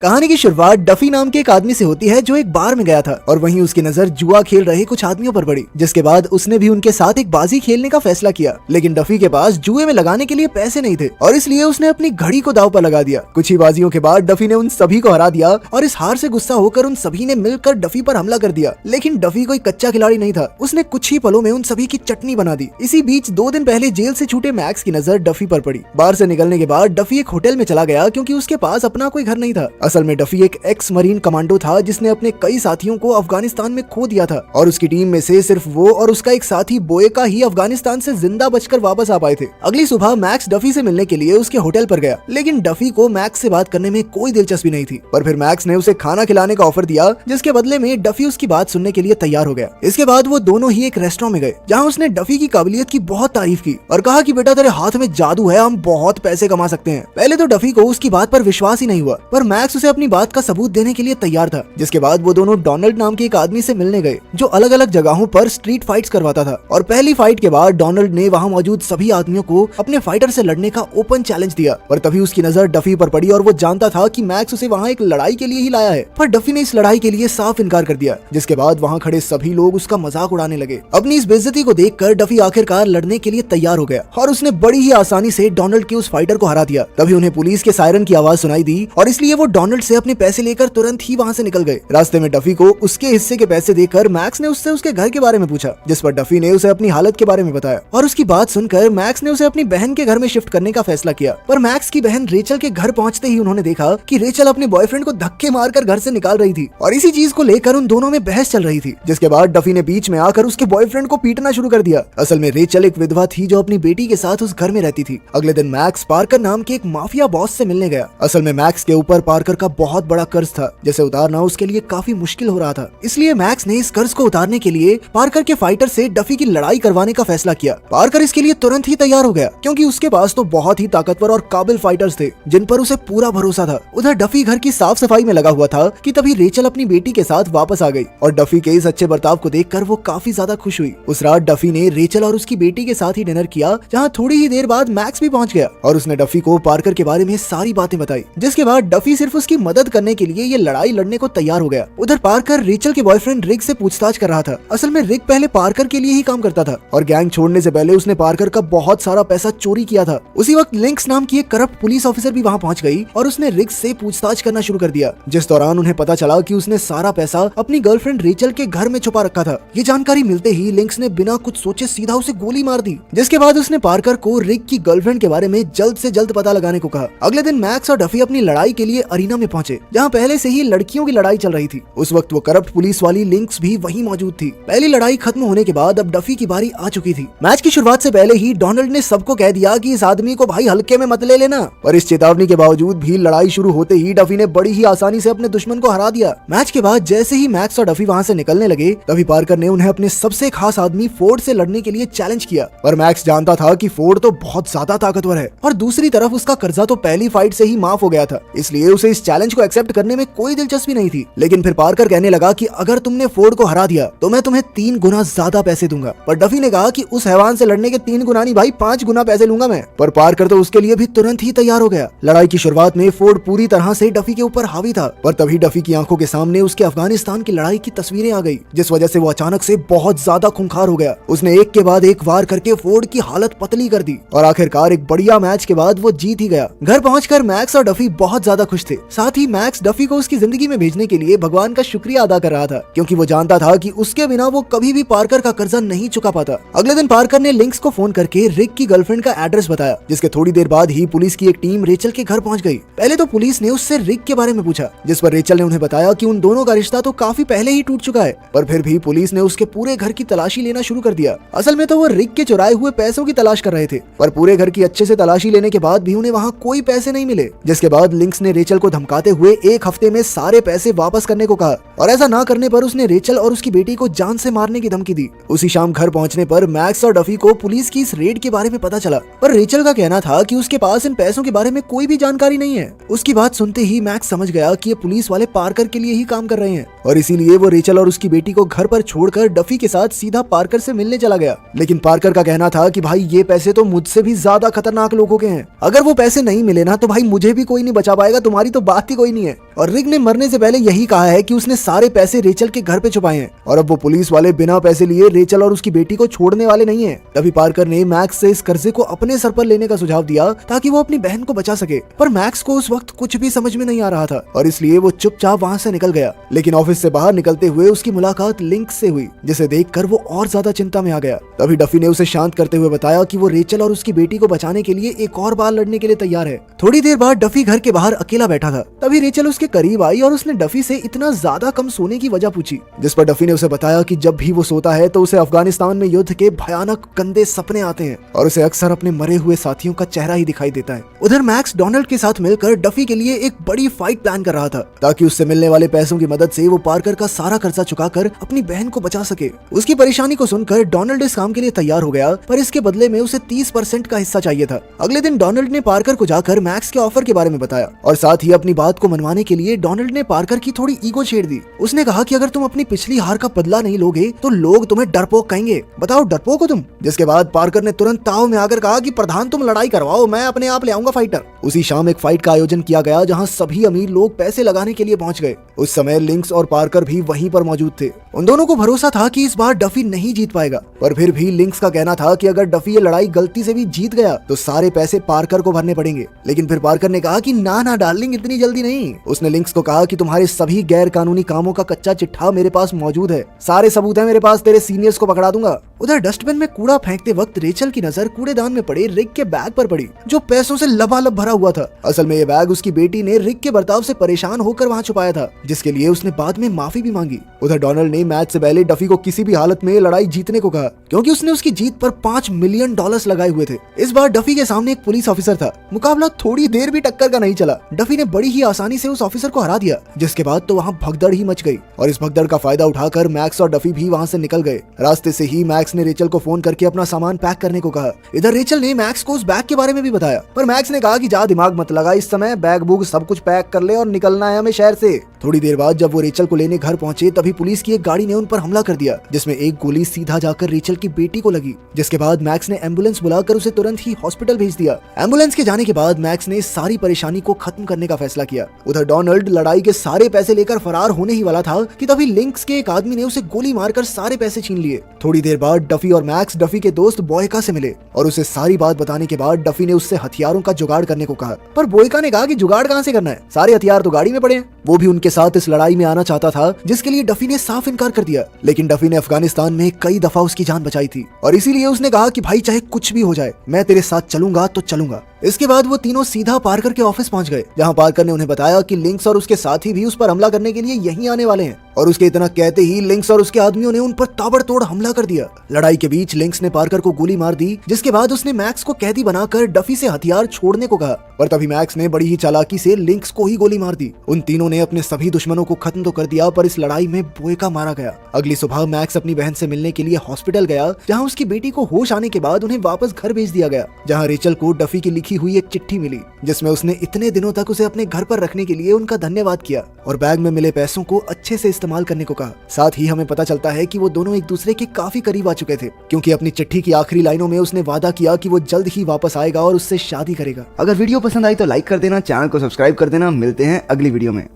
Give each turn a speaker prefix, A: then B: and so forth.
A: कहानी की शुरुआत डफी नाम के एक आदमी से होती है जो एक बार में गया था और वहीं उसकी नजर जुआ खेल रहे कुछ आदमियों पर पड़ी, जिसके बाद उसने भी उनके साथ एक बाजी खेलने का फैसला किया। लेकिन डफी के पास जुए में लगाने के लिए पैसे नहीं थे और इसलिए उसने अपनी घड़ी को दांव पर लगा दिया। कुछ ही बाजियों के बाद डफी ने उन सभी को हरा दिया और इस हार से गुस्सा होकर उन सभी ने मिलकर डफी पर हमला कर दिया। लेकिन डफी कोई कच्चा खिलाड़ी नहीं था, उसने कुछ ही पलों में उन सभी की चटनी बना दी। इसी बीच 2 दिन पहले जेल से छूटे मैक्स की नजर डफी पर पड़ी। बाहर से निकलने के बाद डफी एक होटल में चला गया क्योंकि उसके पास अपना कोई घर नहीं था। असल में डफी एक एक्स मरीन कमांडो था जिसने अपने कई साथियों को अफगानिस्तान में खो दिया था और उसकी टीम में से सिर्फ वो और उसका एक साथी बोएका ही अफगानिस्तान से जिंदा बचकर वापस आ पाए थे। अगली सुबह मैक्स डफी से मिलने के लिए उसके होटल पर गया, लेकिन डफी को मैक्स से बात करने में कोई दिलचस्पी नहीं थी। पर फिर मैक्स ने उसे खाना खिलाने का ऑफर दिया, जिसके बदले में डफी उसकी बात सुनने के लिए तैयार हो गया। इसके बाद वो दोनों ही एक रेस्टोरेंट में गए जहाँ उसने डफी की काबिलियत की बहुत तारीफ की और कहा कि बेटा तेरे हाथ में जादू है, हम बहुत पैसे कमा सकते हैं। पहले तो डफी को उसकी बात पर विश्वास ही नहीं हुआ, पर मैक्स उसे अपनी बात का सबूत देने के लिए तैयार था। जिसके बाद वो दोनों डोनाल्ड नाम के एक आदमी से मिलने गए जो अलग अलग जगहों पर स्ट्रीट फाइट्स करवाता था। और पहली फाइट के बाद डोनाल्ड ने वहां मौजूद सभी आदमियों को अपने फाइटर से लड़ने का ओपन चैलेंज दिया। पर तभी उसकी नजर डफी पर पड़ी और वो जानता था कि मैक्स उसे वहां एक लड़ाई के लिए ही लाया है। पर डफी ने इस लड़ाई के लिए साफ इनकार कर दिया, जिसके बाद वहां खड़े सभी लोग उसका मजाक उड़ाने लगे। अपनी इस बेइज्जती को देखकर डफी आखिरकार लड़ने के लिए तैयार हो गया और उसने बड़ी ही आसानी से डोनाल्ड के उस फाइटर को हरा दिया। तभी उन्हें पुलिस के सायरन की आवाज सुनाई दी और इसलिए वो डोनाल्ड से अपने पैसे लेकर तुरंत ही वहां से निकल गए। रास्ते में डफी को उसके हिस्से के पैसे देकर मैक्स ने उससे उसके घर के बारे में पूछा, जिस पर डफी ने उसे अपनी हालत के बारे में बताया और उसकी बात सुनकर मैक्स ने उसे अपनी बहन के घर में शिफ्ट करने का फैसला किया। पर मैक्स की बहन रेचल के घर पहुंचते ही उन्होंने देखा कि रेचल अपने बॉयफ्रेंड को धक्के मारकर घर से निकाल रही थी और इसी चीज को लेकर उन दोनों में बहस चल रही थी। जिसके बाद डफी ने बीच में आकर उसके बॉयफ्रेंड को पीटना शुरू कर दिया। असल में रेचल एक विधवा थी जो अपनी बेटी के साथ उस घर में रहती थी। अगले दिन मैक्स पार्कर नाम के एक माफिया बॉस से मिलने गया। असल में मैक्स के ऊपर पार्कर का बहुत बड़ा कर्ज था, जिसे उतारना उसके लिए काफी मुश्किल हो रहा था। इसलिए मैक्स ने इस कर्ज को उतारने के लिए पार्कर के फाइटर से डफी की लड़ाई करवाने का फैसला किया। पार्कर इसके लिए तुरंत ही तैयार हो गया क्योंकि उसके पास तो बहुत ही ताकतवर और काबिल फाइटर्स थे जिन पर उसे पूरा भरोसा था। उधर डफी घर की साफ सफाई में लगा हुआ था कि तभी रेचल अपनी बेटी के साथ वापस आ गई और डफी के इस अच्छे बर्ताव को देखकर वो काफी ज्यादा खुश हुई। उस रात डफी ने रेचल और उसकी बेटी के साथ ही डिनर किया, जहाँ थोड़ी ही देर बाद मैक्स भी पहुंच गया और उसने डफी को पार्कर के बारे में सारी बातें बताई। जिसके बाद डफी सिर्फ उसकी मदद करने के लिए ये लड़ाई लड़ने को तैयार हो गया। उधर पार्कर रेचल के बॉयफ्रेंड रिक से पूछताछ कर रहा था। असल में रिक पहले पार्कर के लिए ही काम करता था और गैंग छोड़ने से पहले उसने पार्कर का बहुत सारा पैसा चोरी किया था। उसी वक्त लिंक्स नाम की एक करप्ट पुलिस ऑफिसर भी वहां पहुंच गई और उसने रिक से पूछताछ करना शुरू कर दिया, जिस दौरान उन्हें पता चला कि उसने सारा पैसा अपनी गर्लफ्रेंड रेचल के घर में छुपा रखा था। ये जानकारी मिलते ही लिंक्स ने बिना कुछ सोचे सीधा उसे गोली मार दी। जिसके बाद उसने पार्कर को रिक की गर्लफ्रेंड के बारे में जल्द से जल्द पता लगाने को कहा। अगले दिन मैक्स और डफी अपनी लड़ाई के लिए अरीना में पहुंचे, जहाँ पहले से ही लड़कियों की लड़ाई चल रही थी। उस वक्त वो करप्ट पुलिस वाली लिंक्स भी वहीं मौजूद थी। पहली लड़ाई खत्म होने के बाद अब डफी की बारी आ चुकी थी। मैच की शुरुआत से पहले ही डोनाल्ड ने सबको कह दिया कि इस आदमी को भाई हल्के में मत ले लेना, पर इस चेतावनी के बावजूद भी लड़ाई शुरू होते ही डफी ने बड़ी ही आसानी से अपने दुश्मन को हरा दिया। मैच के बाद जैसे ही मैक्स और डफी वहां से निकलने लगे, तभी पार्कर ने उन्हें अपने सबसे खास आदमी फोर्ड से लड़ने के लिए चैलेंज किया। पर मैक्स जानता था कि फोर्ड तो बहुत ज्यादा ताकतवर है और दूसरी तरफ उसका कर्जा तो पहली फाइट से ही माफ हो गया था, इसलिए उसे इस चैलेंज को एक्सेप्ट करने में कोई दिलचस्पी नहीं थी। लेकिन फिर पार्कर कहने लगा कि अगर तुमने फोर्ड को हरा दिया तो मैं तुम्हें 3 गुना ज्यादा पैसे दूंगा। पर डफी ने कहा कि उस हैवान से लड़ने के 3 गुना नहीं भाई, 5 गुना पैसे लूंगा मैं। पर पार्कर तो उसके लिए भी तुरंत ही तैयार हो गया। लड़ाई की शुरुआत में फोर्ड पूरी तरह से डफी के ऊपर हावी था, पर तभी डफी की आंखों के सामने उसके अफगानिस्तान की लड़ाई की तस्वीरें आ गई, जिस वजह से वो अचानक से बहुत ज्यादा खूंखार हो गया। उसने एक के बाद एक वार करके फोर्ड की हालत पतली कर दी और आखिरकार एक बढ़िया मैच के बाद वो जीत ही गया। घर पहुंचकर मैक्स और डफी बहुत ज्यादा खुश थे। साथ ही मैक्स डफी को उसकी जिंदगी में भेजने के लिए भगवान का शुक्रिया अदा कर रहा था, क्योंकि वो जानता था कि उसके बिना वो कभी भी पार्कर का कर्जा नहीं चुका पाता। अगले दिन पार्कर ने लिंक्स को फोन करके रिक की गर्लफ्रेंड का एड्रेस बताया, जिसके थोड़ी देर बाद ही पुलिस की एक टीम रेचल के घर पहुंच गई। पहले तो पुलिस ने उससे रिक के बारे में पूछा, जिस पर रेचल ने उन्हें बताया कि उन दोनों का रिश्ता तो काफी पहले ही टूट चुका है। पर फिर भी पुलिस ने उसके पूरे घर की तलाशी लेना शुरू कर दिया। असल में तो वो रिक के चुराए हुए पैसों की तलाश कर रहे थे, पर पूरे घर की अच्छे से तलाशी लेने के बाद भी उन्हें वहाँ कोई पैसे नहीं मिले। जिसके बाद लिंक्स ने रेचल को धमकाते हुए 1 हफ्ते में सारे पैसे वापस करने को कहा और ऐसा ना करने पर उसने रेचल और उसकी बेटी को जान से मारने की धमकी दी। उसी शाम घर पहुंचने पर मैक्स और डफी को पुलिस की इस रेड के बारे में पता चला, पर रेचल का कहना था कि उसके पास इन पैसों के बारे में कोई भी जानकारी नहीं है। उसकी बात सुनते ही मैक्स समझ गया कि ये पुलिस वाले पार्कर के लिए ही काम कर रहे हैं और इसीलिए वो रेचल और उसकी बेटी को घर पर छोड़कर डफी के साथ सीधा पार्कर से मिलने चला गया। लेकिन पार्कर का कहना था कि भाई ये पैसे तो मुझसे भी ज्यादा खतरनाक लोगों के हैं, अगर वो पैसे नहीं मिले ना तो भाई मुझे भी कोई नहीं बचा पाएगा, तुम्हारी तो बात ही कोई नहीं है। और रिक ने मरने से पहले यही कहा है कि उसने सारे पैसे रेचल के घर पे छुपाए हैं और अब वो पुलिस वाले बिना पैसे लिए रेचल और उसकी बेटी को छोड़ने वाले नहीं है। तभी पार्कर ने मैक्स से इस कर्जे को अपने सर पर लेने का सुझाव दिया ताकि वो अपनी बहन को बचा सके, पर मैक्स को उस वक्त कुछ भी समझ में नहीं आ रहा था और इसलिए वो चुपचाप वहाँ से निकल गया। लेकिन ऑफिस से बाहर निकलते हुए उसकी मुलाकात लिंक्स से हुई, जिसे देखकर वो और ज्यादा चिंता में आ गया। तभी डफी ने उसे शांत करते हुए बताया कि वो रेचल और उसकी बेटी को बचाने के लिए एक और बार लड़ने के लिए तैयार है। थोड़ी देर बाद डफी घर के बाहर अकेला बैठा था, तभी रेचल उसके करीब आई और उसने डफी से इतना ज्यादा कम सोने की वजह पूछी, जिस पर डफी ने उसे बताया कि जब भी वो सोता है तो उसे अफगानिस्तान में युद्ध के भयानक गंदे सपने आते हैं और उसे अक्सर अपने मरे हुए साथियों का चेहरा ही दिखाई देता है। उधर मैक्स डोनाल्ड के साथ मिलकर डफी के लिए एक बड़ी फाइट प्लान कर रहा था ताकि उससे मिलने वाले पैसों की मदद से वो पार्कर का सारा कर्जा चुकाकर अपनी बहन को बचा सके। उसकी परेशानी को सुनकर डोनाल्ड इस काम के लिए तैयार हो गया, पर इसके बदले में उसे 30% का हिस्सा चाहिए था। अगले दिन डोनाल्ड ने पार्कर को जाकर मैक्स के ऑफर के बारे में बताया और साथ ही अपनी बात को मनवाने के लिए डोनाल्ड ने पार्कर की थोड़ी ईगो छेड़ दी। उसने कहा कि अगर तुम अपनी पिछली हार का बदला नहीं लोगे तो लोग तुम्हें डरपोक कहेंगे, बताओ डरपोक हो तुम। जिसके बाद पार्कर ने तुरंत ताव में आकर कहा कि प्रधान तुम लड़ाई करवाओ, मैं अपने आप ले आऊंगा फाइटर। उसी शाम एक फाइट का आयोजन किया गया जहां सभी अमीर लोग पैसे लगाने के लिए पहुंच गए। उस समय लिंक्स और पार्कर भी वहीं पर मौजूद थे। उन दोनों को भरोसा था कि इस बार डफी नहीं जीत पाएगा, पर फिर भी लिंक्स का कहना था कि अगर डफी ये लड़ाई गलती से भी जीत गया तो सारे पैसे पार्कर को भरने पड़ेंगे। लेकिन फिर पार्कर ने कहा कि ना डार्लिंग, इतनी जल्दी नहीं। उसने लिंक्स को कहा कि तुम्हारे सभी गैर कानूनी कामों का कच्चा चिट्ठा मेरे पास मौजूद है, सारे सबूत है मेरे पास, तेरे सीनियर्स को पकड़ा दूंगा। उधर डस्टबिन में कूड़ा फेंकते वक्त रेचल की नजर कूड़ेदान में पड़े रिक के बैग पर पड़ी, जो पैसों से लबालब भरा हुआ था। असल में ये बैग उसकी बेटी ने रिक के बर्ताव से परेशान होकर वहाँ छुपाया था, जिसके लिए उसने बाद में माफी भी मांगी। उधर डोनाल्ड ने मैच से पहले डफी को किसी भी हालत में लड़ाई जीतने को कहा, क्योंकि उसने उसकी जीत पर $5 मिलियन लगाए हुए थे। इस बार डफी के सामने एक पुलिस ऑफिसर था। मुकाबला थोड़ी देर भी टक्कर का नहीं चला, डफी ने बड़ी ही आसानी से उस ऑफिसर को हरा दिया, जिसके बाद तो वहाँ भगदड़ ही मच गई और इस भगदड़ का फायदा उठाकर मैक्स और डफी भी वहाँ से निकल गए। रास्ते से ही मैक्स ने रेचल को फोन करके अपना सामान पैक करने को कहा। इधर रेचल ने मैक्स को उस बैग के बारे में भी बताया, पर मैक्स ने कहा कि जा दिमाग मत लगा, इस समय बैग बुग सब कुछ पैक कर ले और निकलना है हमें शहर से। थोड़ी देर बाद जब वो रेचल को लेने घर पहुंचे तभी पुलिस की एक गाड़ी ने उन पर हमला कर दिया, जिसमें एक गोली सीधा जाकर रेचल की बेटी को लगी। जिसके बाद मैक्स ने एम्बुलेंस बुलाकर उसे तुरंत ही हॉस्पिटल भेज दिया। एम्बुलेंस के जाने के बाद मैक्स ने सारी परेशानी को खत्म करने का फैसला किया। उधर डोनाल्ड लड़ाई के सारे पैसे लेकर फरार होने ही वाला था कि तभी लिंक्स के एक आदमी ने उसे गोली मारकर सारे पैसे छीन लिए। थोड़ी देर बाद डफी और मैक्स डफी के दोस्त बोयका से मिले और उसे सारी बात बताने के बाद डफी ने उससे हथियारों का जुगाड़ करने को कहा, पर बोयका ने कहा कि जुगाड़ कहां से करना है, सारे हथियार तो गाड़ी में पड़े हैं। वो भी उनके साथ इस लड़ाई में आना चाहता था, जिसके लिए डफी ने साफ इनकार कर दिया। लेकिन डफी ने अफगानिस्तान में कई दफा उसकी जान बचाई थी और इसीलिए उसने कहा कि भाई चाहे कुछ भी हो जाए, मैं तेरे साथ चलूंगा तो चलूंगा। इसके बाद वो तीनों सीधा पार्कर के ऑफिस पहुंच गए, जहां पार्कर ने उन्हें बताया कि लिंक्स और उसके साथी भी उस पर हमला करने के लिए यहीं आने वाले हैं। और उसके इतना कहते ही लिंक्स और उसके आदमियों ने उन पर ताबड़तोड़ हमला कर दिया। लड़ाई के बीच लिंक्स ने पार्कर को गोली मार दी, जिसके बाद उसने मैक्स को कैदी बनाकर डफी से हथियार छोड़ने को कहा, पर तभी मैक्स ने बड़ी ही चालाकी से लिंक्स को ही गोली मार दी। उन तीनों ने अपने सभी दुश्मनों को खत्म तो कर दिया, पर इस लड़ाई में बोयका मारा गया। अगली सुबह मैक्स अपनी बहन से मिलने के लिए हॉस्पिटल गया, जहाँ उसकी बेटी को होश आने के बाद उन्हें वापस घर भेज दिया गया, जहाँ रेचल को डफी की लिखी हुई एक चिट्ठी मिली, जिसमें उसने इतने दिनों तक उसे अपने घर पर रखने के लिए उनका धन्यवाद किया और बैग में मिले पैसों को अच्छे से इस्तेमाल करने को कहा। साथ ही हमें पता चलता है कि वो दोनों एक दूसरे के काफी करीब आ चुके थे, क्योंकि अपनी चिट्ठी की आखिरी लाइनों में उसने वादा किया कि वो जल्द ही वापस आएगा और उससे शादी करेगा।
B: अगर वीडियो पसंद आई तो लाइक कर देना, चैनल को सब्सक्राइब कर देना। मिलते हैं अगली वीडियो में।